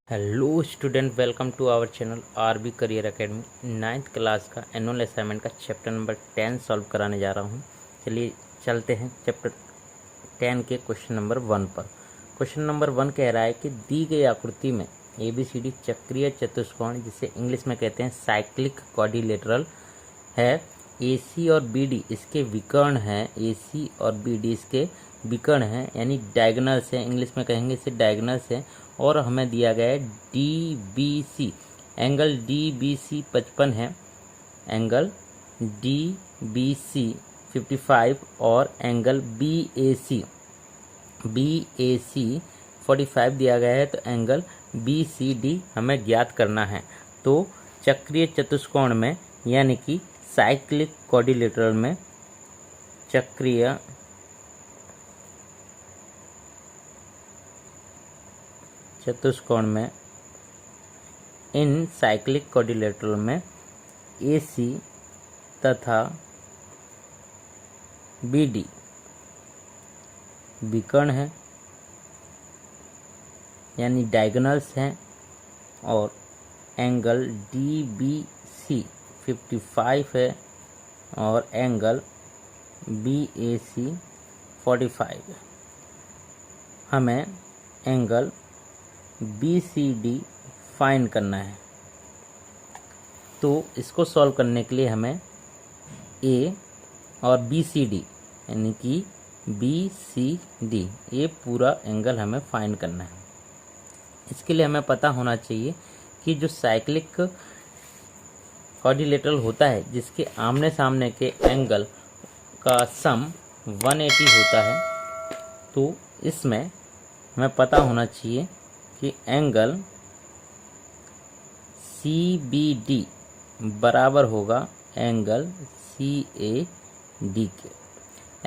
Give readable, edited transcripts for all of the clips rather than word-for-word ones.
Hello student, welcome to our channel RB career academy. 9th class का annual assignment का chapter number 10 solve कराने जा रहा हूँ। चलिए चलते हैं चैप्टर 10 के क्वेश्चन नंबर 1 पर। क्वेश्चन नंबर 1 कह रहा है कि दी गई आकृति में ABCD चक्रीय चतुष्कोण, जिसे इंग्लिश में कहते हैं साइक्लिक क्वाड्रिलेटरल है। AC और BD इसके विकर्ण हैं। AC और BD इसके विकर्ण हैं, यानी डायगोनल्स हैं। इंग्लिश में कहेंगे इसे डायगोनल्स हैं। और हमें दिया गया है DBC, एंगल DBC 55 है, एंगल DBC 55 और एंगल BAC 45 दिया गया है। तो एंगल BCD हमें ज्ञात करना है। तो चक्रीय चतुष्कोण में, यानी कि साइक्लिक क्वाड्रिलेटरल में, चक्रीय चतुष्कोण में, इन साइक्लिक क्वाड्रिलेटरल में AC तथा BD विकर्ण है, यानी डायगोनल्स हैं। और एंगल DBC 55 है और एंगल BAC 45 है। हमें एंगल BCD फाइंड करना है। तो इसको सॉल्व करने के लिए हमें A और BCD, यानी कि BCD, ये पूरा एंगल हमें फाइंड करना है। इसके लिए हमें पता होना चाहिए कि जो साइक्लिक क्वाड्रिलेटरल होता है, जिसके आमने सामने के एंगल का सम 180 होता है, तो इसमें हमें पता होना चाहिए कि एंगल CBD बराबर होगा एंगल CAD के।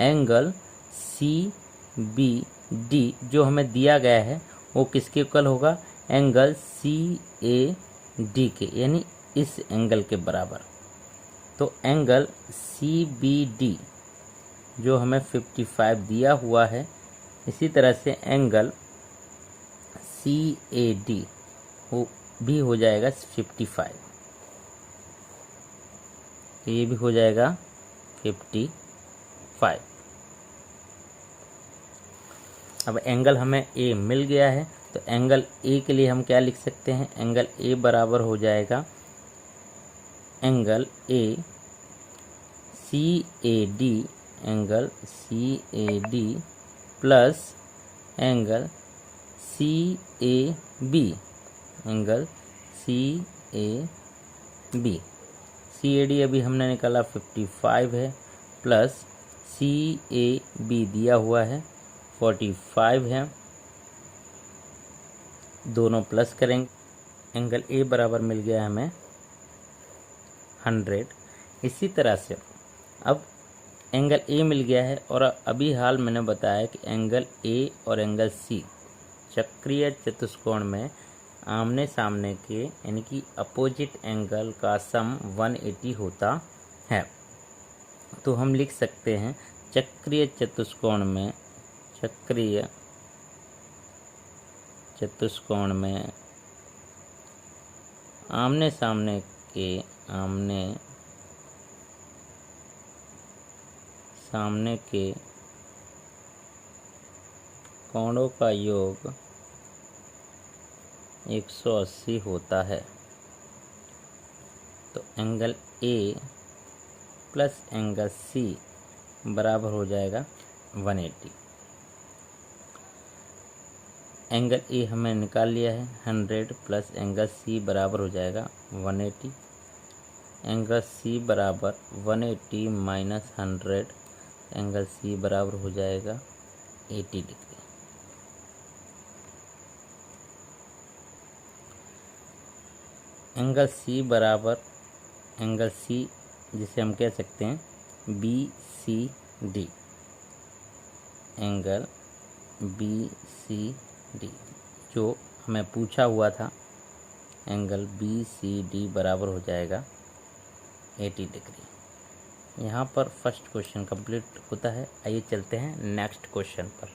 एंगल CBD जो हमें दिया गया है वो किसके इक्वल होगा? एंगल CAD के, यानी इस एंगल के बराबर। तो एंगल CBD जो हमें 55 दिया हुआ है, इसी तरह से एंगल CAD भी हो जाएगा 55, तो ये भी हो जाएगा 55। अब एंगल हमें A मिल गया है, तो एंगल A के लिए हम क्या लिख सकते हैं? एंगल A बराबर हो जाएगा angle A CAD, angle CAD plus angle CAB, angle CAB। CAD अभी हमने निकाला 55 है, प्लस CAB दिया हुआ है 45 है, दोनों प्लस करेंगे। एंगल A बराबर मिल गया हमें 100। इसी तरह से अब एंगल A मिल गया है, और अभी हाल मैंने बताया कि एंगल A और एंगल C चक्रीय चतुष्कोण में आमने सामने के, यानी कि अपोजिट एंगल का सम 180 होता है। तो हम लिख सकते हैं चक्रीय चतुष्कोण में, चक्रीय चतुष्कोण में आमने सामने के, आमने सामने के कोणों का योग 180 होता है। तो angle A plus angle C बराबर हो जाएगा 180। एंगल A हमें निकाल लिया है 100, प्लस एंगल C बराबर हो जाएगा 180। एंगल C बराबर 180 माइनस 100, एंगल C बराबर हो जाएगा 80 डिग्री। एंगल C बराबर एंगल C, जिसे हम कह सकते हैं BCD, एंगल BCD जो हमें पूछा हुआ था, एंगल BCD बराबर हो जाएगा 80 डिग्री। यहाँ पर फर्स्ट क्वेश्चन कंप्लीट होता है। आइए चलते हैं नेक्स्ट क्वेश्चन पर।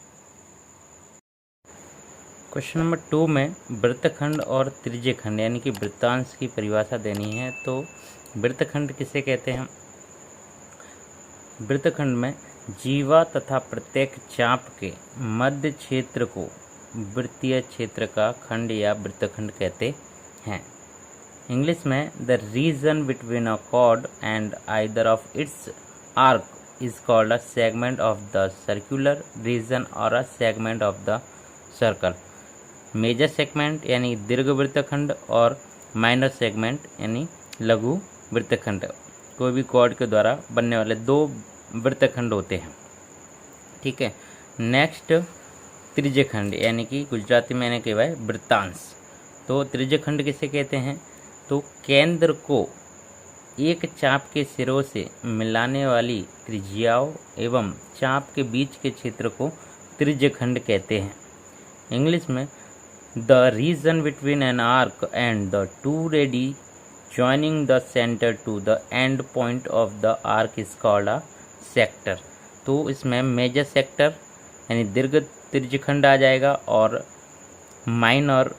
क्वेश्चन नंबर 2 में वृत्तखंड और त्रिज्यखंड यानी कि वृत्तांश की परिभाषा देनी है। तो वृत्तखंड किसे कहते हैं? वृत्तखंड में जीवा तथा प्रत्येक चाप के मध्य क्षेत्र को वृत्तीय क्षेत्र का खंड या वृत्तखंड कहते हैं। इंग्लिश में the region between a chord and either of its arc is called a segment of the circular region और a segment of the circle. Major segment यानी दीर्घ वृत्तखंड और माइनर सेगमेंट यानी लघु वृत्तखंड कोई भी कॉर्ड के द्वारा बनने वाले दो वृत्तखंड होते हैं। ठीक है। नेक्स्ट त्रिज्यखंड यानी कि गुजराती में कहवाय वृत्तांश। तो त्रिज्यखंड किसे कहते हैं? तो केंद्र को एक चाप के सिरों से मिलाने वाली त्रिज्याओं एवं चाप के बीच के क्षेत्र को त्रिज्यखंड कहते हैं। इंग्लिश में the region between an arc and the two radii joining the centre to the end point of the arc is called a sector. तो इसमें मेजर सेक्टर यानी दीर्घ त्रिज्यखंड आ जाएगा और माइनर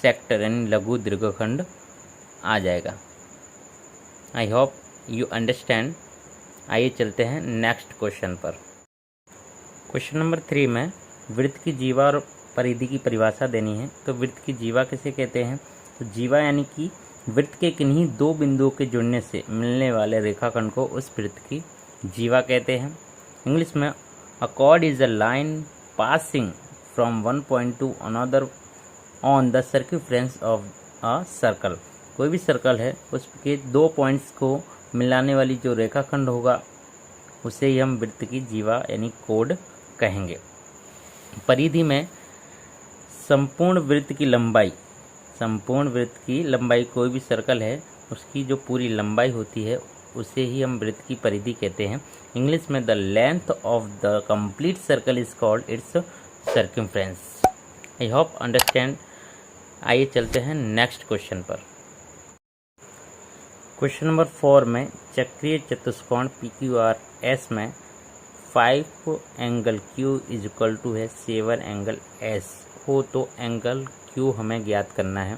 सेक्टर यानी लघु दीर्घखंड आ जाएगा। I hope you understand. आइए चलते हैं नेक्स्ट क्वेश्चन पर। क्वेश्चन नंबर 3 में वृत्त की जीवा और परिधि की परिभाषा देनी है। तो वृत्त की जीवा किसे कहते हैं? तो जीवा यानी कि वृत्त के किन्हीं दो बिंदुओं के जुड़ने से मिलने वाले रेखाखंड को उस वृत्त की जीवा कहते हैं। इंग्लिश में अ cord is a line passing from one point two another on the circumference of a circle. कोई भी सर्कल है उसके दो पॉइंट्स को मिलाने वाली जो रेखाखंड होगा उसे ही हम वृत्त की जीवा यानी कोड कहेंगे। परिधि में संपूर्ण वृत्त की लंबाई कोई भी सर्कल है उसकी जो पूरी लंबाई होती है उसे ही हम वृत्त की परिधि कहते हैं। इंग्लिश में the length of the complete circle is called its circumference. I hope understand. आइए चलते हैं नेक्स्ट क्वेश्चन पर। क्वेश्चन नंबर 4 में चक्रीय चतुष्कोण PQRS में 5 angle Q is equal to है 7 एंगल S हो तो एंगल Q हमें ज्ञात करना है।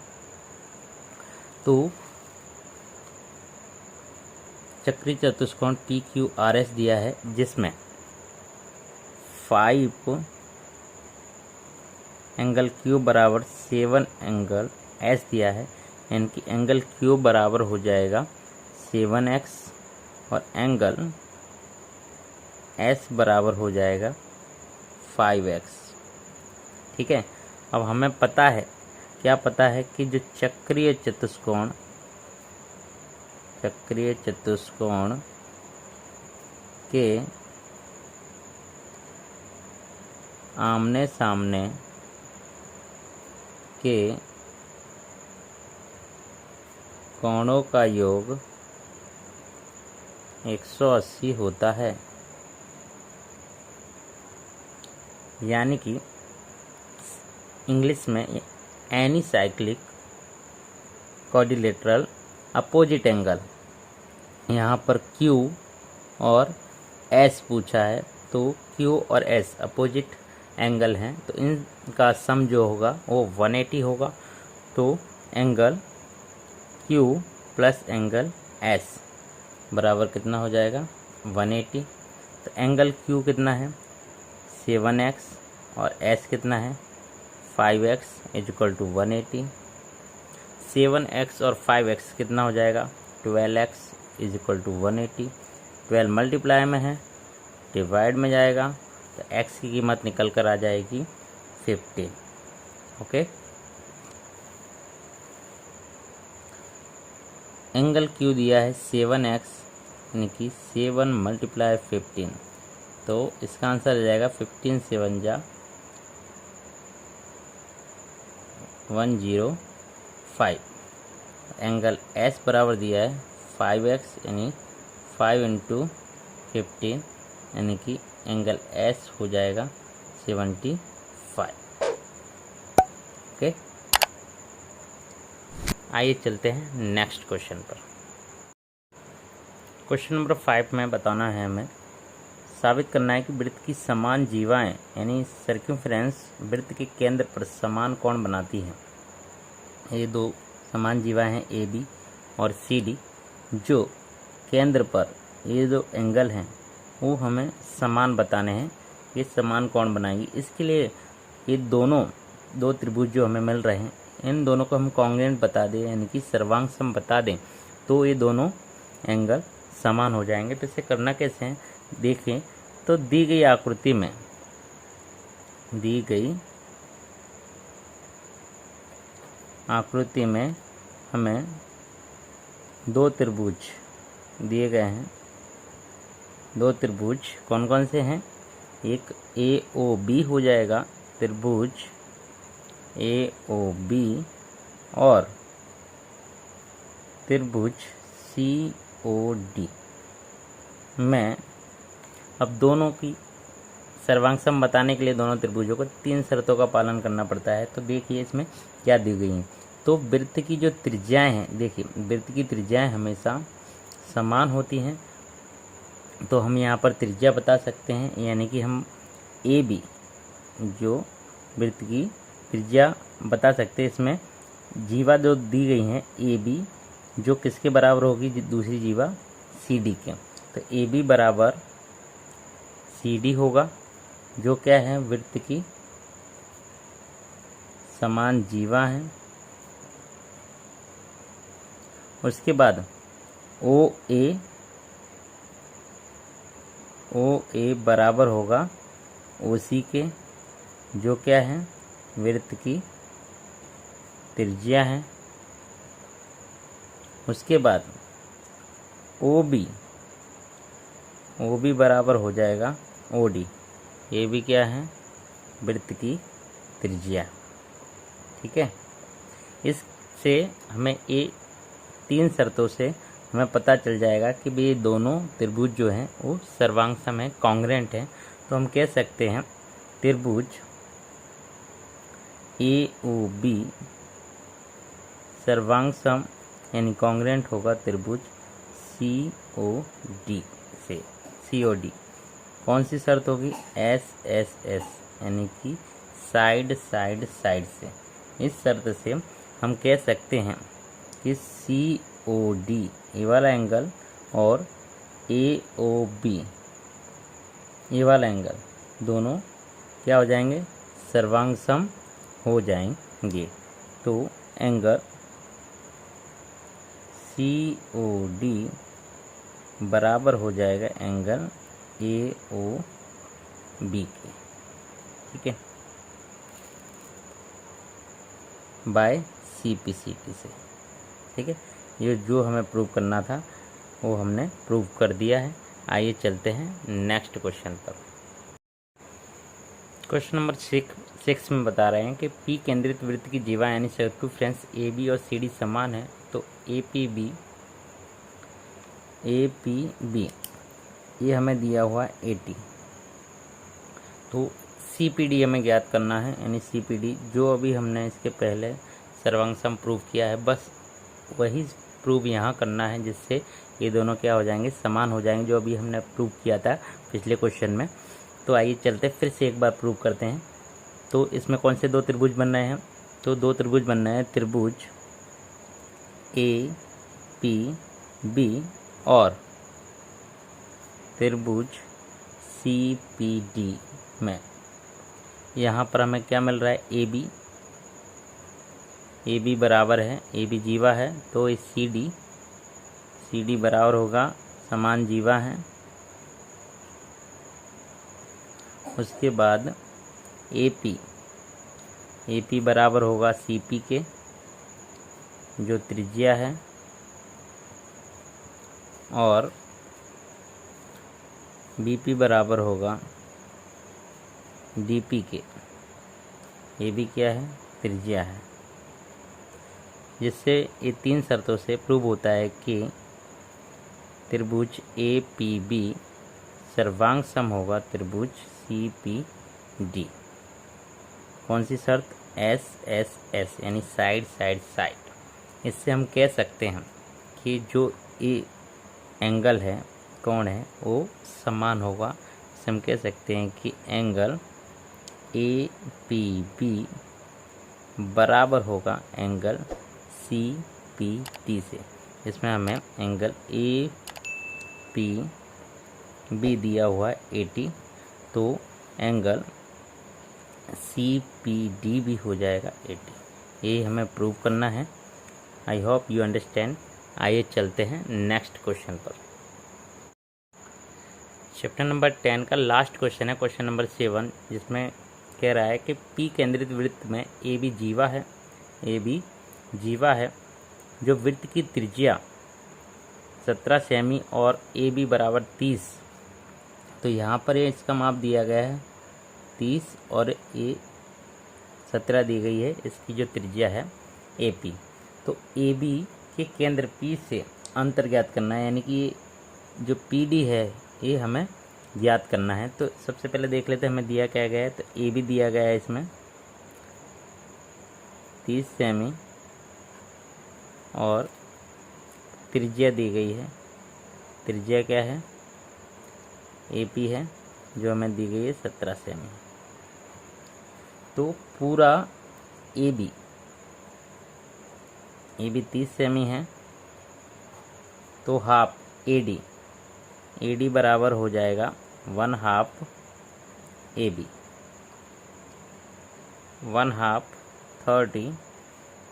तो चक्रीय चतुष्कोण PQRS दिया है जिसमें 5 एंगल Q बराबर 7 एंगल S दिया है, यानी कि एंगल Q बराबर हो जाएगा 7x और एंगल S बराबर हो जाएगा 5x। ठीक है। अब हमें पता है, क्या पता है कि जो चक्रीय चतुष्कोण के आमने सामने के कोणों का योग 180 होता है। यानी कि इंग्लिश में any cyclic quadrilateral opposite angle, यहाँ पर Q और S पूछा है तो Q और S अपोजिट एंगल हैं तो इनका सम जो होगा वो 180 होगा। तो angle Q plus angle S बराबर कितना हो जाएगा 180। तो एंगल Q कितना है 7x और S कितना है 5x is equal to 180। 7x और 5x कितना हो जाएगा 12x is equal to 180। 12 multiply में है, डिवाइड में जाएगा तो x की कीमत निकल कर आ जाएगी 15। ओके। एंगल Q दिया है 7x यानी कि 7 मल्टीप्लाई 15, तो इसका आंसर आ जाएगा 15 7 जा 105। एंगल S बराबर दिया है 5x यानी 5 इंटू 15 यानी कि एंगल S हो जाएगा 75। ओके। आइए चलते हैं नेक्स्ट क्वेश्चन पर। क्वेश्चन नंबर 5 में बताना है हमें साबित करना है कि वृत्त की समान जीवाएं यानी सर्क्यूम्फरेंस वृत्त के केंद्र पर समान कोण बनाती हैं। ये दो समान जीवाएं हैं ए बी और सी डी, जो केंद्र पर ये जो एंगल हैं वो हमें समान बताने हैं, ये समान कोण बनाएंगी। इसके लिए ये दोनों दो त्रिभुज जो हमें मिल रहे हैं इन दोनों को हम कॉन्ग्रुएंट बता दें यानी कि सर्वांग सम बता दें तो ये दोनों एंगल समान हो जाएंगे। तो इसे करना कैसे है देखें, तो दी गई आकृति में हमें दो त्रिभुज दिए गए हैं। दो त्रिभुज कौन कौन से हैं, एक ए ओ बी हो जाएगा त्रिभुज ए ओ बी और त्रिभुज सी ओ डी। मैं अब दोनों की सर्वांग सम बताने के लिए दोनों त्रिभुजों को 3 शर्तों का पालन करना पड़ता है। तो देखिए इसमें क्या दी गई हैं। तो वृत्त की जो त्रिज्याएं हैं, देखिए वृत्त की त्रिज्याएं हमेशा समान होती हैं। तो हम यहाँ पर त्रिज्या बता सकते हैं, यानी कि हम ए बी जो वृत्त की त्रिज्या बता सकते हैं। इसमें जीवा जो दी गई हैं ए बी जो किसके बराबर होगी, दूसरी जीवा सी डी के। तो ए बी बराबर सी डी होगा, जो क्या है वृत्त की समान जीवा है। उसके बाद ओ ए बराबर होगा ओ सी के, जो क्या है वृत्त की त्रिज्या है। उसके बाद ओ बी बराबर हो जाएगा ओ डी, ये भी क्या है वृत्त की त्रिज्या। ठीक है, इससे हमें ये 3 शर्तों से हमें पता चल जाएगा कि ये दोनों त्रिभुज जो हैं वो सर्वांग सम है, कॉन्ग्रुएंट है। तो हम कह सकते हैं त्रिभुज ए ओ बी सर्वांग सम यानी कॉन्ग्रुएंट होगा त्रिभुज सी ओ डी से। सी ओ डी कौन सी शर्त होगी, एस एस एस यानी कि साइड साइड साइड से। इस शर्त से हम कह सकते हैं कि सी ओ डी ये वाला एंगल और ए ओ बी ये वाला एंगल दोनों क्या हो जाएंगे, सर्वांग सम हो जाएंगे। तो एंगल सी ओ डी बराबर हो जाएगा एंगल ए ओ बी के। ठीक है, by C P C T से। ठीक है, ये जो हमें प्रूव करना था वो हमने प्रूव कर दिया है। आइए चलते हैं नेक्स्ट क्वेश्चन पर। क्वेश्चन नंबर 6 में बता रहे हैं कि पी केंद्रित वृत्त की जीवा यानी सर्कमफ्रेंस ए बी और सी डी समान है। तो ए पी बी ये हमें दिया हुआ है 80। तो सी पी डी हमें ज्ञात करना है, यानी सी पी डी जो अभी हमने इसके पहले सर्वांग सम प्रूव किया है, बस वही प्रूव यहाँ करना है, जिससे ये दोनों क्या हो जाएंगे, समान हो जाएंगे, जो अभी हमने प्रूव किया था पिछले क्वेश्चन में। तो आइए चलते फिर से एक बार प्रूव करते हैं। तो इसमें कौन से दो त्रिभुज बन रहे हैं, तो दो त्रिभुज बन रहे हैं, त्रिभुज ए पी बी और त्रिभुज सी पी डी में यहाँ पर हमें क्या मिल रहा है, ए बी बराबर है, ए बी जीवा है, तो इस सी डी बराबर होगा समान जीवा है। उसके बाद ए पी बराबर होगा सी पी के, जो त्रिज्या है, और बी पी बराबर होगा डी पी के, ये भी क्या है, त्रिज्या है। जिससे ये 3 शर्तों से प्रूव होता है कि त्रिभुज ए पी बी सर्वांग सम होगा त्रिभुज सी पी डी। कौन सी शर्त, एस एस एस यानी साइड साइड साइड। इससे हम कह सकते हैं कि जो ए एंगल है, कोण है, वो समान होगा से हम कह सकते हैं कि एंगल ए पी बी बराबर होगा एंगल सी पी डी से। इसमें हमें एंगल ए पी बी दिया हुआ है 80, तो एंगल सी पी डी भी हो जाएगा 80। ये हमें प्रूव करना है। I hope you understand. आइए चलते हैं नेक्स्ट क्वेश्चन पर। चैप्टर नंबर 10 का लास्ट क्वेश्चन है, क्वेश्चन नंबर 7, जिसमें कह रहा है कि पी केंद्रित वृत्त में ए बी जीवा है जो वृत्त की त्रिज्या 17 सेमी और ए बी बराबर 30। तो यहाँ पर ये इसका माप दिया गया है 30 और ए 17 दी गई है, इसकी जो त्रिज्या है ए पी। तो ए बी के केंद्र पी से अंतर ज्ञात करना है, यानी कि जो पी डी है ये हमें ज्ञात करना है। तो सबसे पहले देख लेते हैं हमें दिया क्या गया है। तो ए बी दिया गया है इसमें 30 सेमी और त्रिज्या दी गई है। त्रिज्या क्या है? ए पी है जो हमें दी गई है 17 सेमी। तो पूरा ए बी 30 सेमी है, तो हाफ ए डी बराबर हो जाएगा 1/2 ए बी, 1/2 30,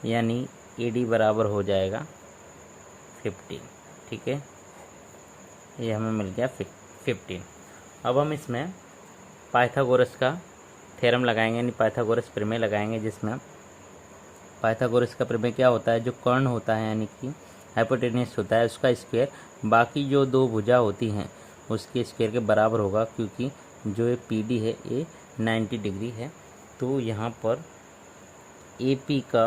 यानी ए डी बराबर हो जाएगा 15। ठीक है, ये हमें मिल गया 15। अब हम इसमें पाइथागोरस का थ्योरम लगाएंगे, यानी पाइथागोरस प्रमेय लगाएंगे, जिसमें पाइथागोरस का प्रमेय क्या होता है? जो कर्ण होता है यानी कि हाइपोटेन्यूस होता है, उसका स्क्वायर बाकी जो दो भुजा होती हैं उसके स्क्वायर के बराबर होगा, क्योंकि जो ये पी डी है ये 90 डिग्री है। तो यहाँ पर ए पी का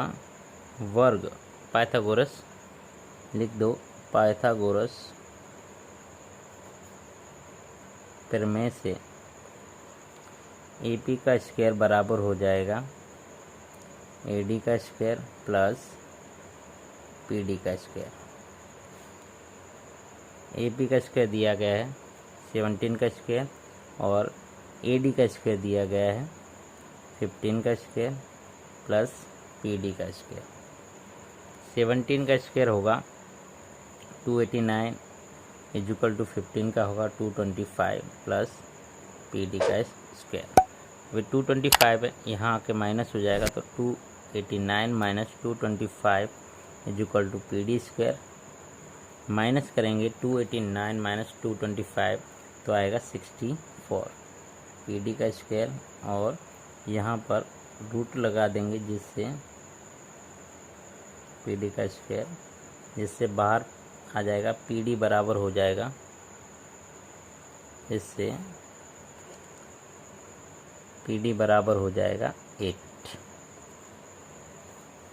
वर्ग पाइथागोरस लिख दो। पाइथागोरस प्रमेय से ए पी का स्क्वायर बराबर हो जाएगा ए डी का स्क्वायर प्लस पी डी का स्क्वायर। ए पी का स्क्वायर दिया गया है 17 का स्क्वायर और ए डी का स्क्वायर दिया गया है 15 का स्क्वायर प्लस पी डी का स्क्वायर। 17 का स्क्वायर होगा 289 इक्वल टू 15 का होगा 225 प्लस पी डी का स्क्वायर। वे 225 है, यहाँ आके माइनस हो जाएगा, तो 289 minus 225 equal to P D square. Minus करेंगे 289 माइनस 225 तो आएगा 64 पी डी का स्क्वायर, और यहाँ पर रूट लगा देंगे जिससे पी डी का स्क्वायर, जिससे बाहर आ जाएगा पी डी बराबर हो जाएगा, इससे पी डी बराबर हो जाएगा 8।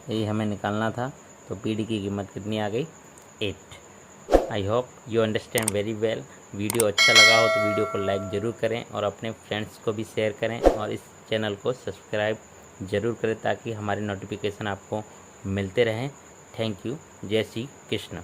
यही हमें निकालना था। तो पी डी की कीमत कितनी आ गई? 8। I hope you understand very well. Video अच्छा लगा हो तो वीडियो को लाइक ज़रूर करें और अपने फ्रेंड्स को भी शेयर करें, और इस चैनल को सब्सक्राइब ज़रूर करें ताकि हमारे नोटिफिकेशन आपको मिलते रहें। Thank you. जय श्री कृष्ण।